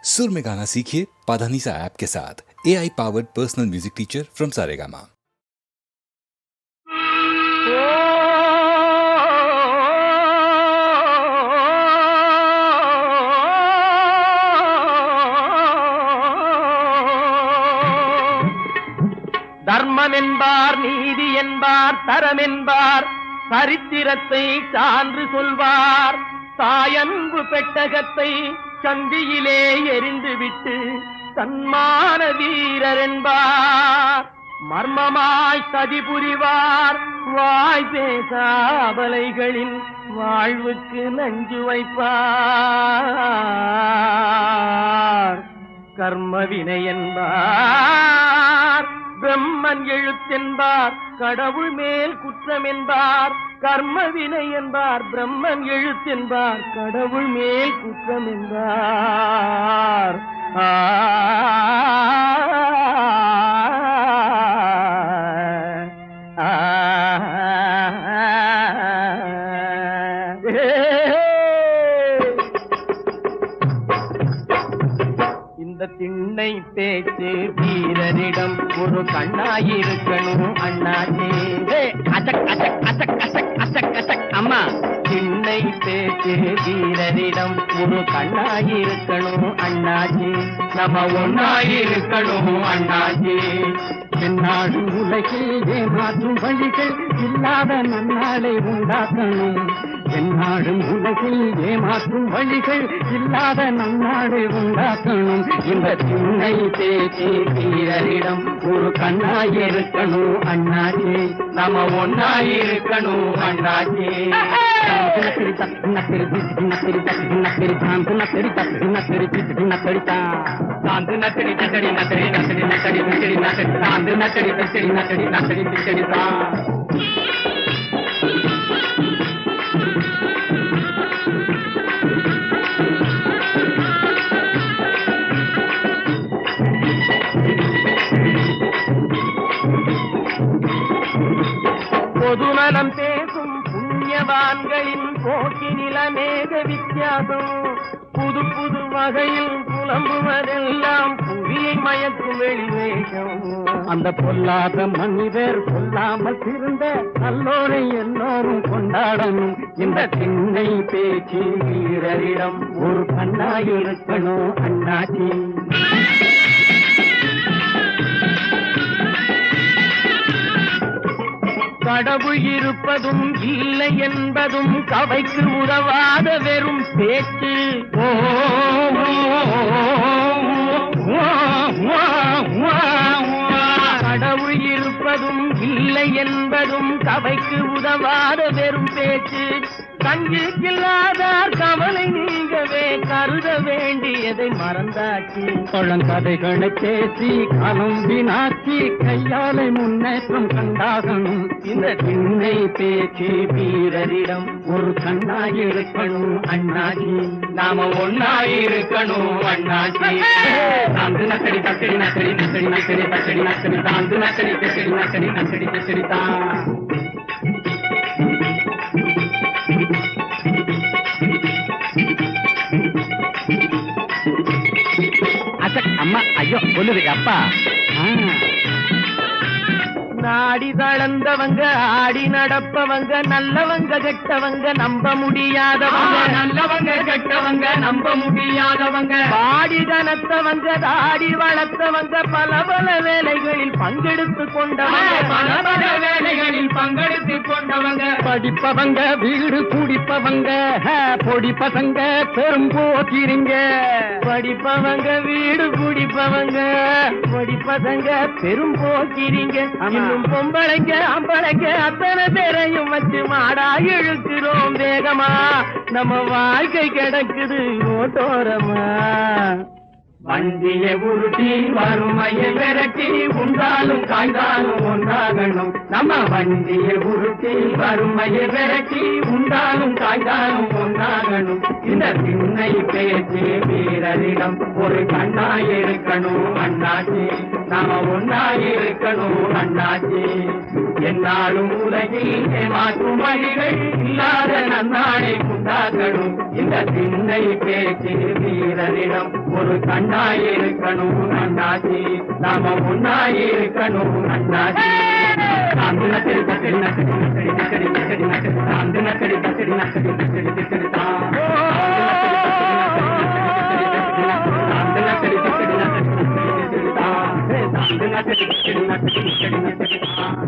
सुर में गाना सीखिए पाधानीसा ऐप के साथ। AI powered personal music teacher from Saregama. தர்மம் என்பார், நீதி என்பார், தரம் என்பார், சரித்திரத்தை சான்று சொல்வார். தாயன்பு பெட்டகத்தை சந்தியிலே எரிந்துவிட்டு தன்மான வீரர் என்பார். மர்மமாய் சதி புரிவார், வாய் பேசாபலைகளின் வாழ்வுக்கு நஞ்சு வைப்பார். கர்மவினை என்பார், பிரம்மன் எழுத்தென்பார், கடவுள் மேல் குற்றம் என்பார். கர்மவினை என்பார், பிரம்மன் எழுத்தென்பார், கடவுள் மேல் குற்றம் என்பார். இந்த திண்ணை பேச்சு வீரரிடம் ஒரு கண்ணாயிருக்கணும் அண்ணாச்சே. அசக் அசக் அசக் அசக் அசக் அசக் அம்மா. திண்ணை பேச்சு வீரரிடம் ஒரு கண்ணாயிருக்கணும் அண்ணாச்சே. நம்ம ஒன்னாயிருக்கணும் அண்ணாச்சே. என்னாடு உலகில் ஏமாற்றும் வழிகள் இல்லாத நன்னாளை உண்டாக்கணும். என்னாடும் உலகில் ஏமாற்றும் வழிகள் இல்லாத நன்னாடு உண்டாக்கணும். இந்த திண்ணை பேச்சு வீரரிடம் ஒரு கண்ணாயிருக்கணும் அண்ணாச்சே. நம்ம ஒன்னாயிருக்கணும் அண்ணாச்சே. பொதுநலம் பேசும் புண்ணியவான்களின் போக்கினில் அநேக வித்தியாசம். புது புது வகையில் புலம்புவதெல்லாம் புவியை மயக்கும் வெளிவேஷம். அந்த பொல்லாத மனிதர் சொல்லாமல் திருந்த நல்லோரை எல்லோரும் கொண்டாடணும். இந்த திண்ணை பேச்சு வீரரிடம் ஒரு கண்ணாயிருக்கணும் அண்ணாச்சி. கடவுள் இருப்பதும் இல்லை என்பதும் கவைக்கு உதவாத வெறும் பேச்சு. கடவுள் இருப்பதும் இல்லை என்பதும் கவைக்கு உதவாத வெறும் பேச்சு. கஞ்சிக்கில்லாதார் கவலை நீங்கவே கருத வேண்டியதை மறந்தாச்சு. பழங்கதைகளை பேசி காலம் வீணாக்கி கையாலை முன்னேற்றம் கண்டாகணும். இந்த திண்ணை பேச்சு வீரரிடம் ஒரு கண்ணாயிருக்கணும் அண்ணாச்சி. நாம ஒன்னாயிருக்கணும் அண்ணாச்சி. தாந்து நக்கடி தக்கடி நக்கடி நக்கடி நக்கடி தக்கடி நக்கடி தாந்து நக்கடி தக்கடி நக்கடி நக்கடி தக்கடி தான். அம்மா ஐயோ சொல்லுது அப்பா. நாடி தளர்ந்தவங்க ஆடி நடப்பவங்க நல்லவங்க கெட்டவங்க நம்ப முடியாதவங்க. நல்லவங்க கெட்டவங்க நம்ப முடியாதவங்க. பாடி கனத்தவங்க தாடி வளர்த்தவங்க பல பல வேலைகளில் பங்கெடுத்து கொண்டவங்க. பல பல வேலைகளில் பங்கெடுத்து கொண்டவங்க. படிப்பவங்க வீடு குடிப்பவங்க பொடி பசங்க பெரும்போக்கிறீங்க. படிப்பவங்க வீடு குடிப்பவங்க பொடி பசங்க பெரும்போக்கிறீங்க. பொம்பளைங்க அம்பளைங்க அத்தனை பேரையும் வச்சு மாடா இழுக்கிறோம் வேகமா. நம்ம வாழ்க்கை கிடக்குது ஓட்டோரமா. வண்டிய உருட்டி வறுமையை விரட்டி உண்டாலும் காய்ந்தாலும் ஒன்றாகணும். நம்ம வண்டிய உருட்டி வறுமையை விரட்டி உண்டாலும் காய்ந்தாலும் ஒன்றாகணும். இந்த திண்ணை பேச்சு வீரரிடம் ஒரு கண்ணாயிருக்கணும் அண்ணாச்சி. நாம ஒன்னாயிருக்கணும் அண்ணாச்சி. என்னாலும் உலகில் ஏமாற்றும் வழிகள் இல்லாத நன்னாடை உண்டாக்கணும். இந்த சிந்தை பேச்சு வீரனிடம் ஒரு கண்ணாயிருக்கணும் அண்ணாச்சி. நாம ஒன்னாயிருக்கணும் அண்ணாச்சி. நாந்து நக்கடி தக்கடி நக்கடி நக்கடி நக்கடி நக்கடி நக்கடி நாந்து நக்கடி தக்கடி நக்கடி நக்கடி நக்கடி தான். நாந்து நக்கடி தக்கடி நக்கடி நக்கடி தான். நாந்து நக்கடி தக்கடி நக்கடி நக்கடி நக்கடி தான்.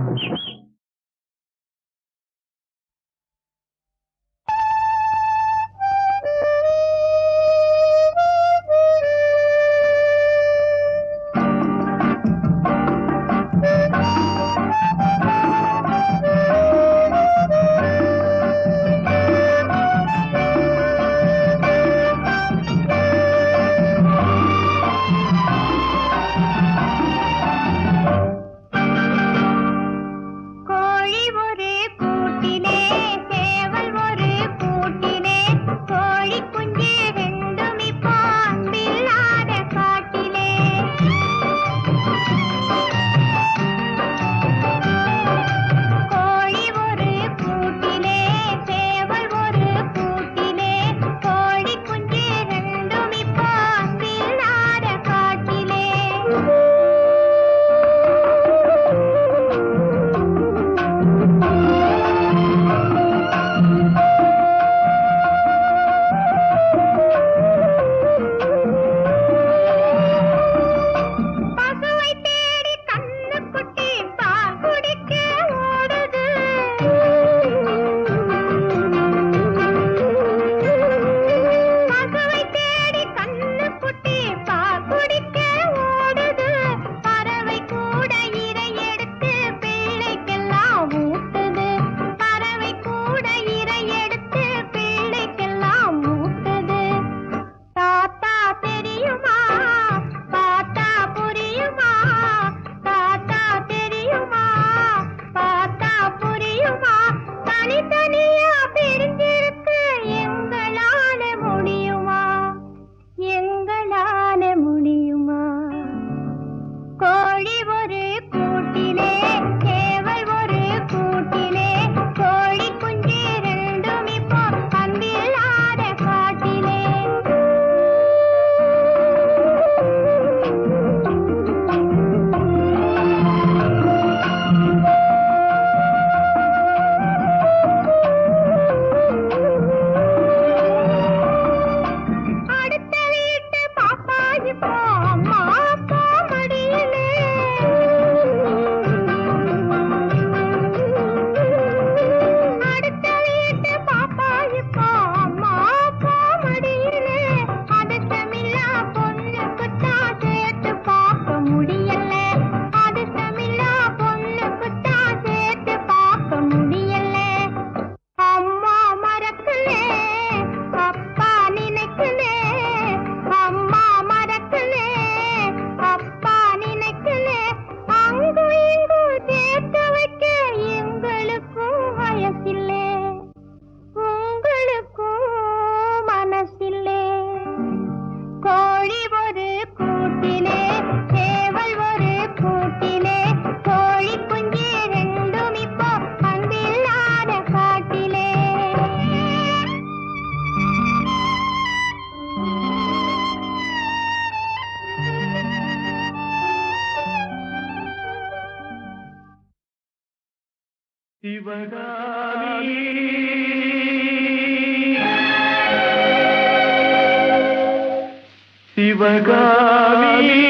சிவகாமி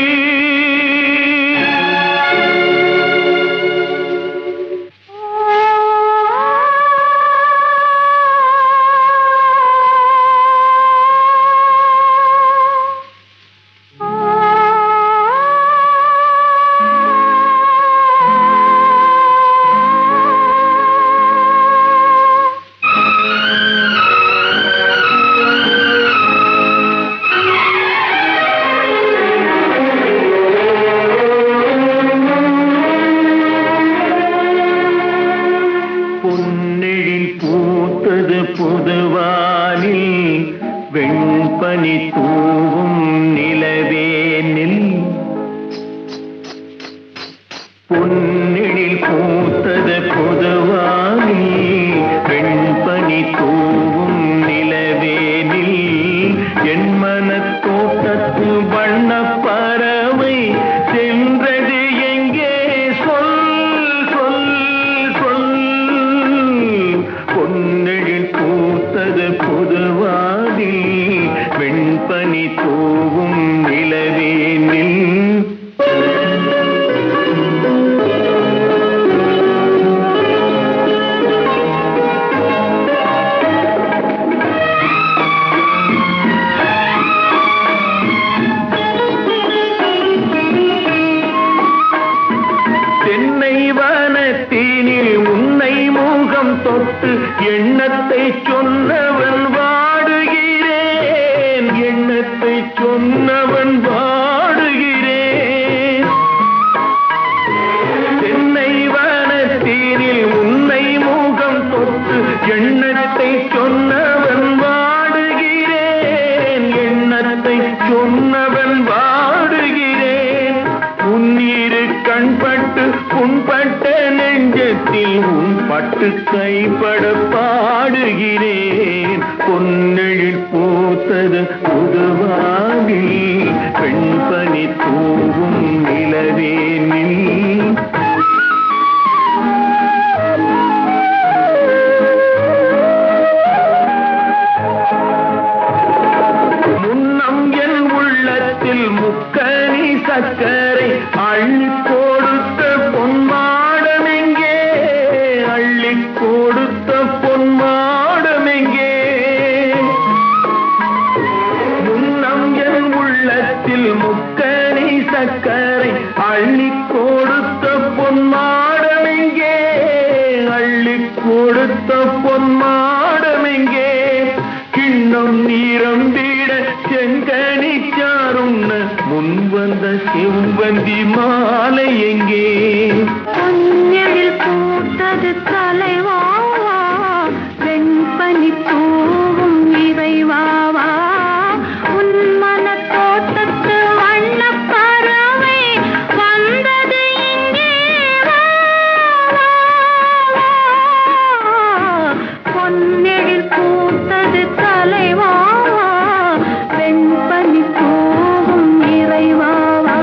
வண்ண பறவை சென்றது எங்கே சொல் சொல் சொல் பொன்னெழில் பூத்தது புதுவாதி வெண்பனி தூவும் நிலவேனில் தொட்டு எண்ணத்தை சொன்னவன் வாடுகிறேன் எண்ணத்தை சொன்னவன் வாடுகிறேன் தென்னை வனத்தீரில் உன்னை முகம் தொட்டு எண்ணத்தை சொன்னவன் வாடுகிறேன் எண்ணத்தை சொன்னவன் வாடுகிறேன் உன்னீரு கண்பட்டு புண்பட்ட நெஞ்சத்தில் உன் பட்டு கைப்பட பாடுகிறேன் பொன்னெழில் பூத்தது புதுவாகி பெண்பனி தூவும் நிலவேனில் முன்னம் என் உள்ளத்தில் முக்கனி சக்கரை அள்ளி கொடுத்த பொன்மாடம் எங்கே அள்ளி கொடுத்த பொன்மாடம் எங்கே முன்னம் என் உள்ளத்தில் முக்கனி சக்கரை அள்ளி கொடுத்த பொன்மாடம் எங்கே அள்ளி கொடுத்த பொன்மாடம் எங்கே கிண்ணம் நீரம்பிட செங்கனி சாருண்ண முன் வந்த செவ்வந்தி மாலை எங்கே பொன்னெழில் பூத்தது தலைவாவா வெண்பனி தூவும் இறைவாவா உன் மன தோட்டத்து வண்ண பறவை வந்தது இங்கே பொன்னெழில் பூத்தது தலைவாவா வெண்பனி தூவும் இறைவாவா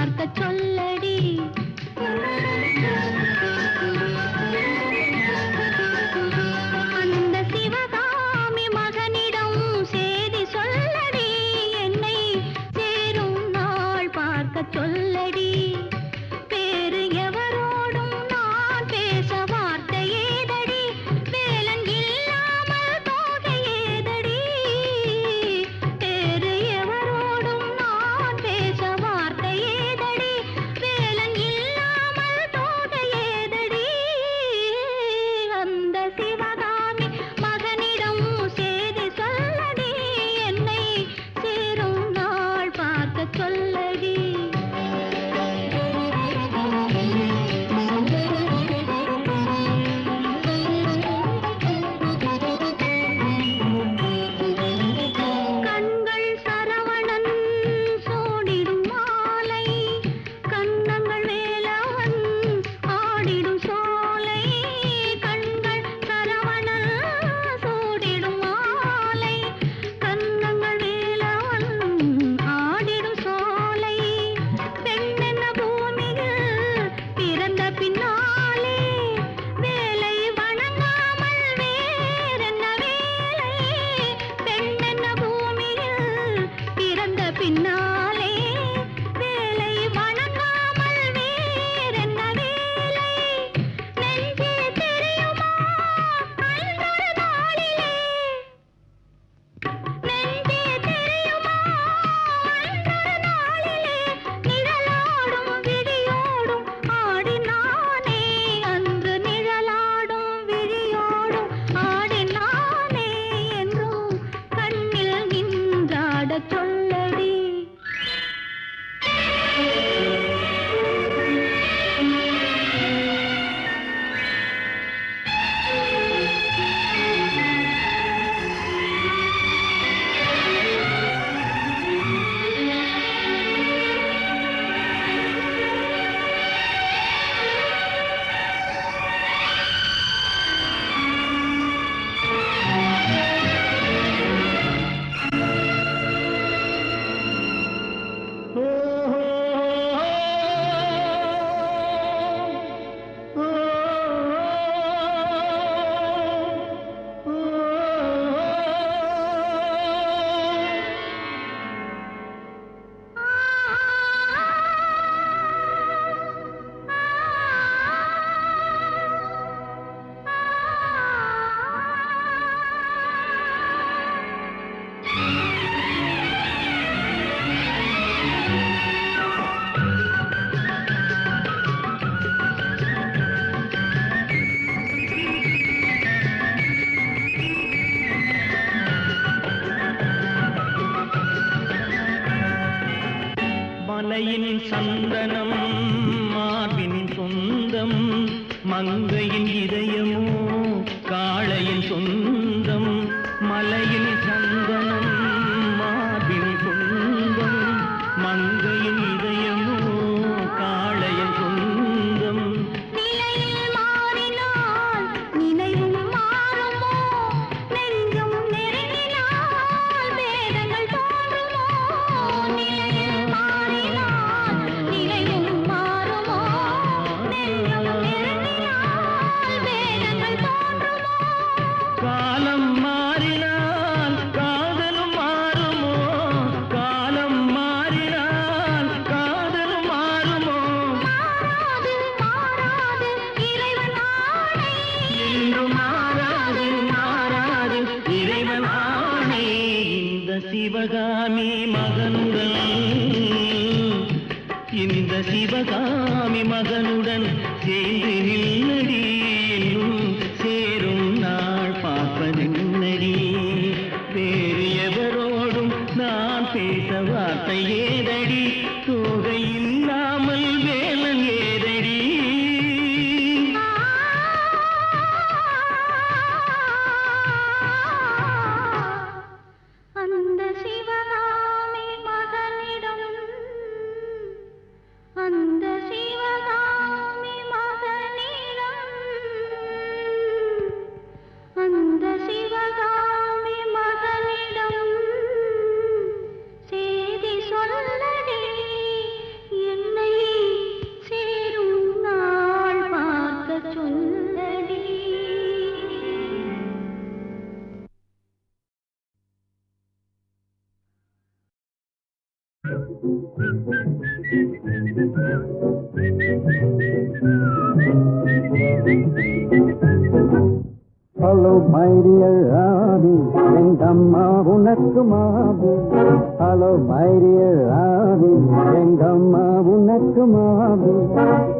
பார்க்க சொல்லடி. அந்த சிவகாமி மகனிடம் செய்தி சொல்லடி, என்னை சேரும் நாள் பார்க்க சொல்லடி. வேறு எவரோடும் நான் பேச வார்த்தை ஏதடி, வேலன் இல்லாமல் தோகை ஏதடி. வேறு எவரோடும் நான் பேச வார்த்தை ஏதடி, வேலன் இல்லாமல் தோகை ஏதடி. அந்த சிவகாமி மகனிடம் செய்தி சொல்லடி, என்னை சேரும் நாள் பார்க்க சொல்லடி. கண்கள் சரவணன் சூடிடும் மாலை, கண்ணங்கள் வேலவன் ஆடிடும் சோலை. கண்கள் சரவணன் சூடிடும் மாலை, கண்ணங்கள் வேலவன் ஆடிடும் சோலை. பெண்ணென்ன பூமியில் பிறந்த பின்னாலே வேலை வணங்காமல் வேறென்ன வேலை. பெண்ணென்ன பூமியில் பிறந்த பின்னாலே வேலை வணங்காமல் வேறென்ன வேலை. நெஞ்சே தெரியுமா அன்றொரு நாளிலே, நெஞ்சே தெரியுமா அன்றொரு நாளிலே, நிழலாடும் விழியோடும் ஆடினானே. அன்று நிழலாடும் விழியோடும் ஆடினானே, என்றும் கண்ணில் நின்றாடச் சொல்லடி. மலையின் சந்தனம் மார்பின் சொந்தம், மங்கையின் இதயமோ காளையின் சொந்தம். மலையின் சந்தனம் மார்பின் சொந்தம், மங்கையின் இதயமோ காளையின் சொந்தம். நிலையில் மாறினால் நினைவும் மாறுமோ, நெஞ்சும் நெருங்கினால் வேதங்கள் தோன்றுமோ. நிலையில் மாறினால் நினைவும் மாறுமோ, நெஞ்சும் நெருங்கினால் வேதங்கள் தோன்றுமோ. காலம் மாறினால் காதலும் மாறுமோ, காலம் மாறினால் காதலும் மாறுமோ. மாறாது மாறாது இறைவன் ஆணை, என்றும் மாறாது மாறாது இறைவன் ஆணை. இந்த சிவகாமி மகனுடன், இந்த சிவகாமி மகனுடன் சேர்ந்து நில்லடி, இன்னும் சேரும் நாள் பார்ப்பதென்னடி. வேறு எவரோடும் நான் பேச வார்த்தை ஏதடி, தோகை இல்லாமல் வேலன் ஏதடி. அந்த சிவகாமி மகனிடம், அந்த சிவகாமி மகனிடம் ஹலோ மை டியர் ராணி எங்கம்மா உனக்கு மாமி ஹலோ மை டியர் ராணி எங்கம்மா உனக்கு மாமி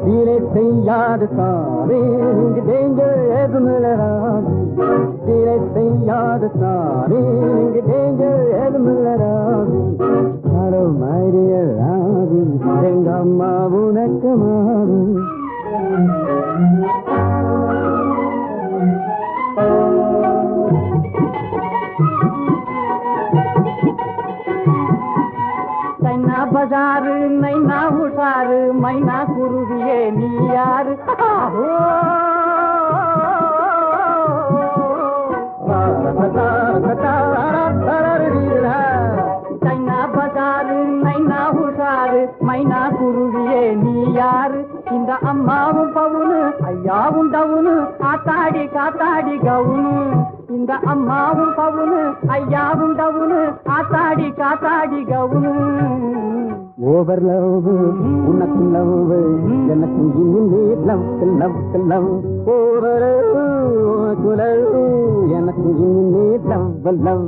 தீரை செய்யாது சாமி இங்கு டேஞ்சர் எதுமில்ல ராணி தீரை செய்யாது சாமி இங்கு டேஞ்சர் எதுமில்ல ராணி ஹலோ மை டியர் ராணி எங்கம்மா உனக்கு மாமி மைனா பஜாரு நைனா உஷாரு மைனா குருவியே நீ யாரு சைனா பஜாரு நைனா உஷாரு மைனா குருவியே நீ யாரு இந்த அம்மாவும் பவுனு ஐயாவும் டவுனு காத்தாடி காத்தாடி கவுனு இந்த அம்மாவும் பவுனு ஐயாவும் டவுனு காத்தாடி காத்தாடி கவுனு ஓவர் லவ் உனக்கு லவ் எனக்கு இன்னும் லவ் லவ் ஓவர் உனக்கு லவ் எனக்கு இன்னும் லவ்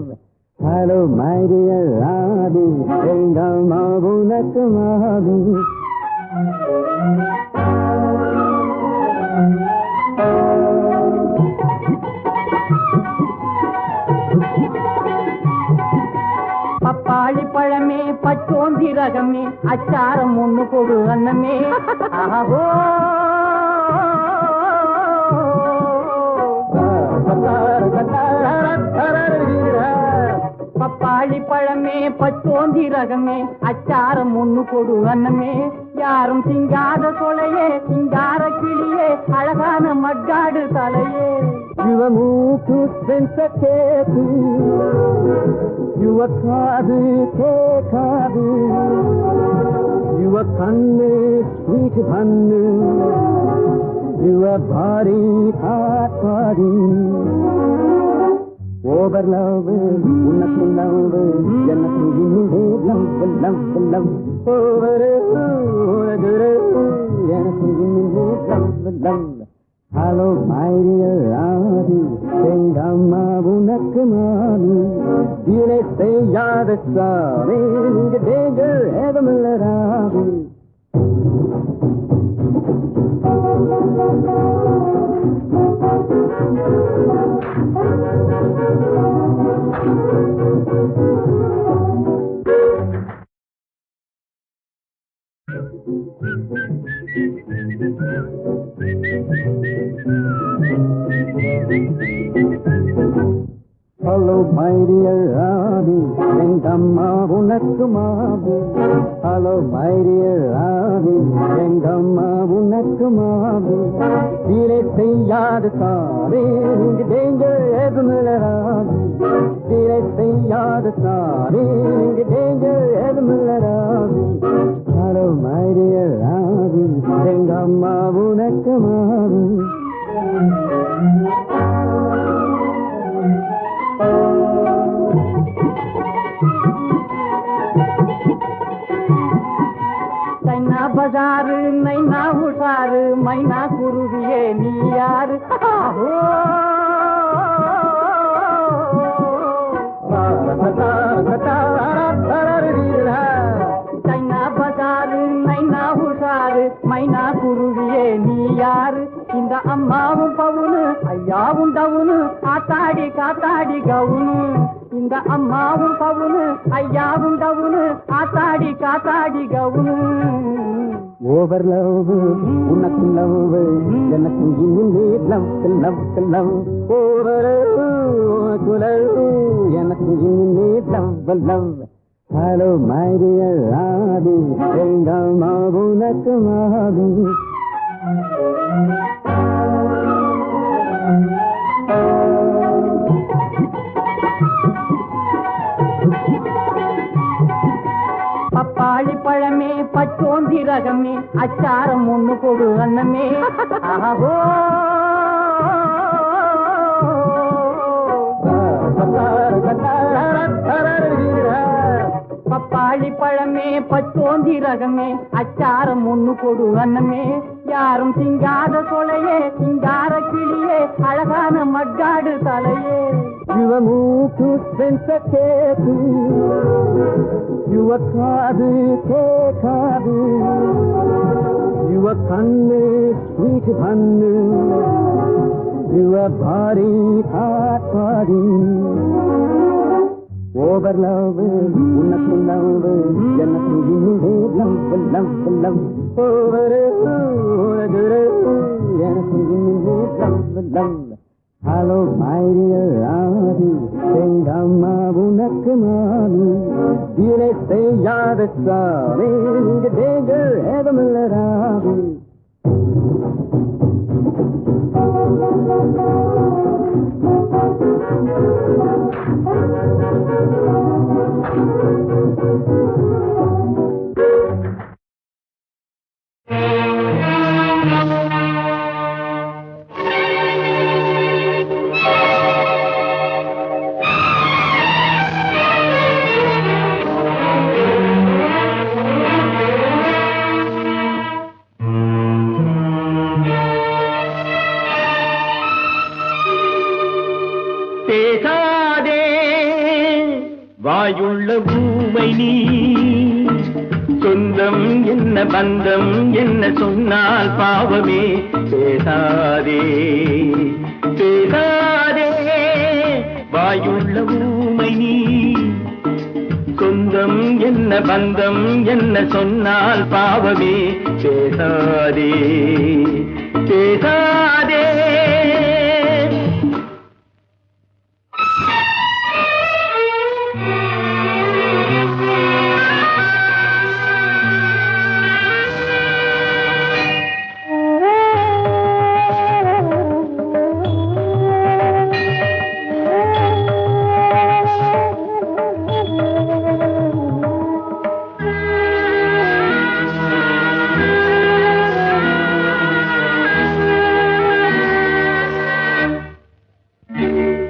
ஹலோ மை டியர் ராணி எங்க அம்மா உனக்கு மாமி பப்பாளி பழமே பச்சோந்தி ரகமே அச்சாரம் ஒண்ணு கொடு அண்ணமே ஆஹோ பப்பாளி பழமே பச்சோந்தி ரகமே அச்சாரம் ஒண்ணு கொடு அண்ணமே யாரும் சிங்காத சொலையே சிங்கார கிளியே அழகான மக்காடு தலையே யுவமூக்கு சென்ச கேக்கு யுவ காது கேட்காது யுவ கண்ணு ஸ்வீட் பண்ணு யுவ பாரி காட்பாடி ஓவர் லவ் உனக்கு லவ் எனக்கு இன்னும் லவ் ஓவர் எனக்கு இன்னும் லவ் ஹலோ மை டியர் ராணி எங்க அம்மா உனக்கு மாமி இதை செய்யாத சாமி இங்கு டேஞ்சர் ஏதுமில்ல ராணி ஹலோ மை டியர் ராணி எங்க அம்மா உனக்கு மாமி ஹலோ மை டியர் ராணி எங்க அம்மா உனக்கு மாமி தீரை செய்யாது சாமி இங்கு டேஞ்சர் எதுமில்ல ராணி தீரை செய்யாது சாமி இங்கு டேஞ்சர் எதுமில்ல ராணி ஹலோ மை டியர் ராணி எங்க அம்மா உனக்கு மாமி சைனா பஜாரு நைனா உஷாரு மைனா குருவியே நீ யாரு சைனா பஜாரு நைனா உஷாரு மைனா குருவியே நீ யாரு இந்த அம்மாவும் பவுனு ஐயாவும் டவுனு காத்தாடி காத்தாடி கவுனு இந்த அம்மாவும் பவுனு ஐயாவும் டவுனு காத்தாடி காத்தாடி கவுனு ஓவர் லவ் உனக்கு லவ் எனக்கு இன்னும் லவ் ஓவர் உனக்கு லவ் எனக்கு இன்னும் லவ் ஹலோ மை டியர் ராணி எங்க அம்மா உனக்கு மாமி பப்பாளி பழமே பச்சோந்தி ரகமே அச்சாரம் ஒண்ணு கொடு அண்ணமே ஆஹோ பப்பாளி பழமே பழமே பச்சோந்தி ரகமே அச்சாரம் ஒண்ணு கொடு அன்னமே யாரும் திங்காத கொலையே சிங்கார கிளியே அழகான மக்காடு தலையே யுவமூக்கு சென்ற கேக்கு யுவக்காது கேட்காது யுவ கண்ணு ஸ்வீட் பண்ணு யுவ பாரி காட்பாடி ஓவர் லவ் உனக்கு லவ் எனக்கு இனிமே லவ் லவ் லவ் ஓவர் எனக்கு இனிமே love love hello my dear ராதி எங்க அம்மா உனக்கு மாமி இதை செய்யாத சாமி இங்க டேஞ்சர் ஏதமில்ல ராதி பேசாதே வாயுள்ள பூமை நீ சொந்தம் என்ன பந்தம் என்ன சொன்னால் பாவமே பேசாதே பேசாதே வாயுள்ள பூமை நீ சொந்தம் என்ன பந்தம் என்ன சொன்னால் பாவமே பேசாதே பேசாதே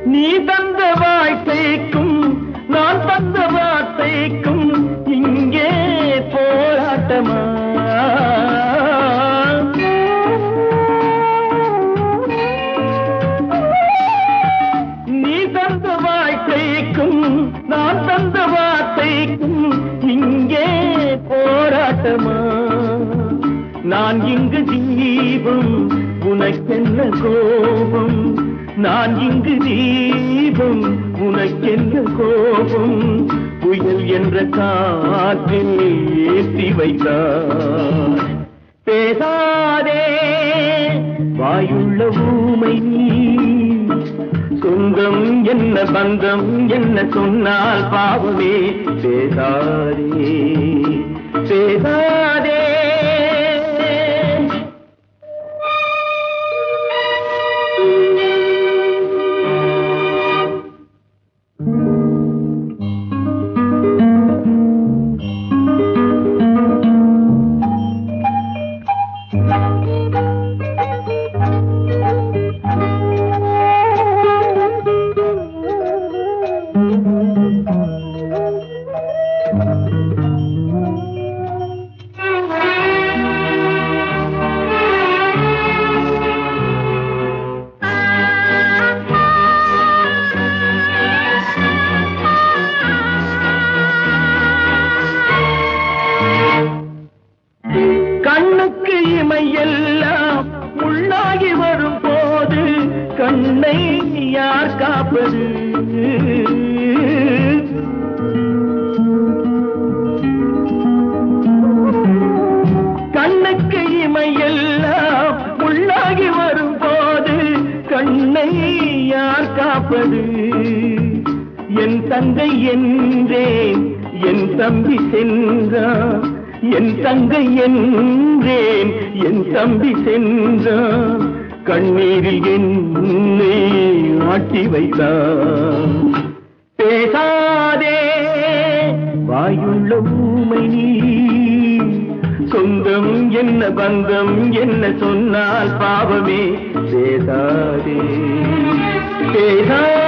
நீ தந்த வாழ்க்கைக்கும் நான் தந்த வார்த்தைக்கும் இங்கே போராட்டமா நீ தந்த வாழ்க்கைக்கும் நான் தந்த வார்த்தைக்கும் இங்கே போராட்டமா நான் இங்கு தீபம் உனக்கென்ன கோபம் நான் இங்கு தீபம் உனக்கென்ன கோபம் புயல் என்ற காற்றில் ஏற்றி வைத்தார் பேசாதே வாயுள்ள ஊமை நீ சொந்தம் என்ன பந்தம் என்ன சொன்னால் பாவமே பேசாதே பேசாதே கண்ணுக்கு இமையெல்லாம் முள்ளாகி வரும் போது கண்ணை யார் காப்பது கண்ணுக்கு இமையெல்லாம் முள்ளாகி வரும் போது கண்ணை யார் காப்பது என் தங்கை என்றேன் என் தம்பி சென்றான் என் தங்கை என்றேன் என் தம்பி சென்றான் கண்ணீரில் என்னை ஆட்டி வைத்தான் பேசாதே வாயுள்ள ஊமை நீ சொந்தம் என்ன பந்தம் என்ன சொன்னால் பாவமே பேசாதே பேசாதே